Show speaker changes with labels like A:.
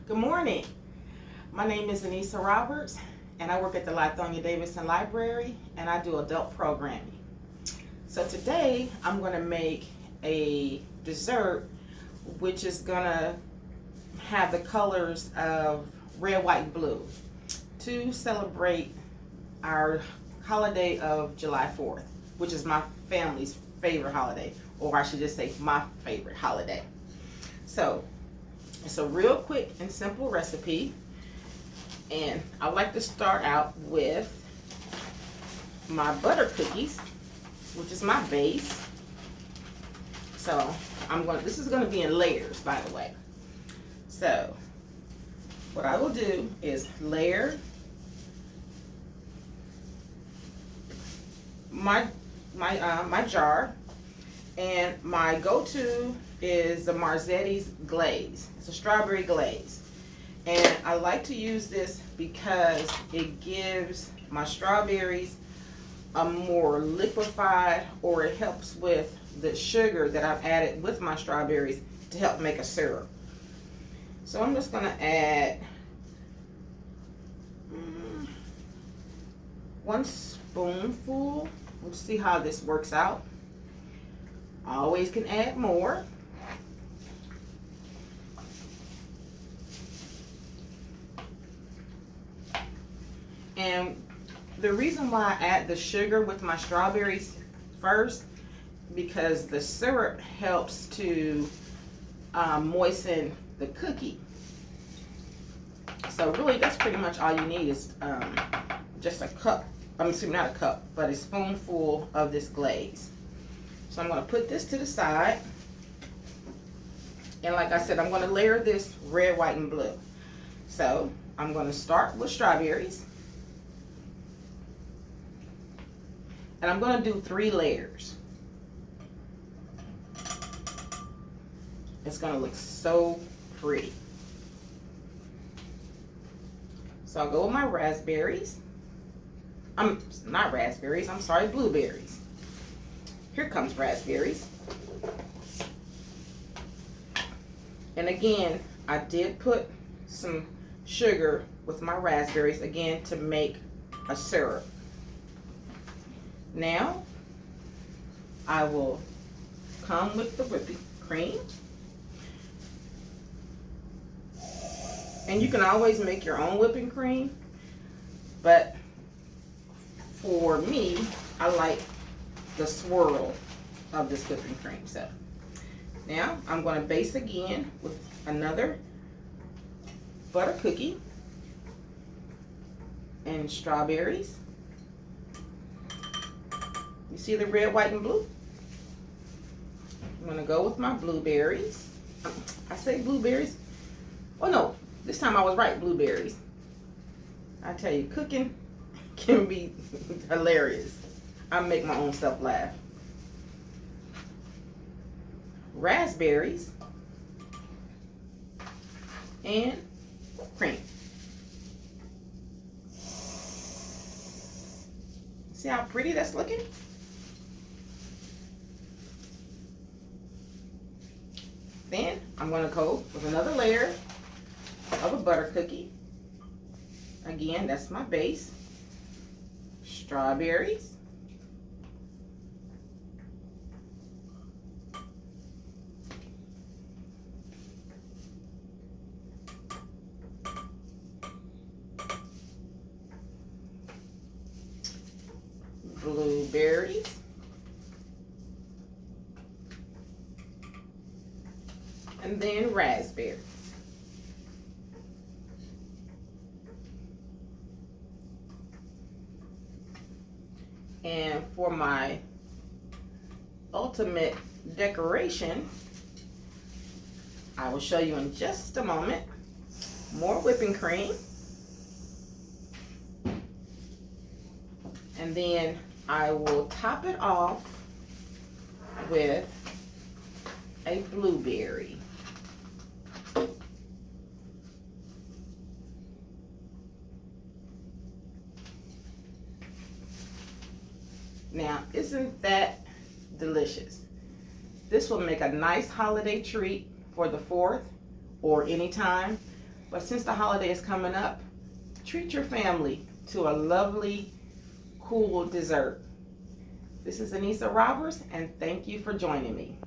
A: Good morning. My name is Annissa Roberts, and I work at the Lithonia-Davidson Library, and I do adult programming. So today I'm going to make a dessert which is going to have the colors of red, white, and blue to celebrate our holiday of July 4th, which is my family's favorite holiday, or I should just say my favorite holiday. So it's a real quick and simple recipe, and I like to start out with my butter cookies, which is my base. So this is going to be in layers, by the way. So what I will do is layer my jar, and my go-to is the Marzetti's glaze. It's a strawberry glaze, and I like to use this because it gives my strawberries a more liquefied, or it helps with the sugar that I've added with my strawberries to help make a syrup. So I'm just going to add 1 spoonful. We'll see how this works out. I always can add more. And the reason why I add the sugar with my strawberries first, because the syrup helps to moisten the cookie. So really that's pretty much all you need is just a cup, not a cup, but a spoonful of this glaze. So I'm going to put this to the side, and like I said, I'm going to layer this red, white, and blue. So I'm going to start with strawberries, and I'm going to do 3 layers. It's going to look so pretty. So I'll go with my raspberries. Not raspberries, I'm sorry, blueberries. Here comes raspberries. And again, I did put some sugar with my raspberries, again, to make a syrup. Now, I will come with the whipping cream. And you can always make your own whipping cream, but for me, I like the swirl of this whipping cream. So now I'm going to base again with another butter cookie and strawberries. You see the red, white, and blue? I'm going to go with my blueberries. I say blueberries. Oh no, this time I was right, blueberries. I tell you, cooking can be hilarious. I make my own self laugh. Raspberries and cream. See how pretty that's looking? Then I'm going to go with another layer of a butter cookie. Again, that's my base. Strawberries. Blueberries. And then raspberries. And for my ultimate decoration, I will show you in just a moment, more whipping cream. And then I will top it off with a blueberry. Now, isn't that delicious? This will make a nice holiday treat for the 4th or anytime. But since the holiday is coming up, treat your family to a lovely, cool dessert. This is Annissa Roberts, and thank you for joining me.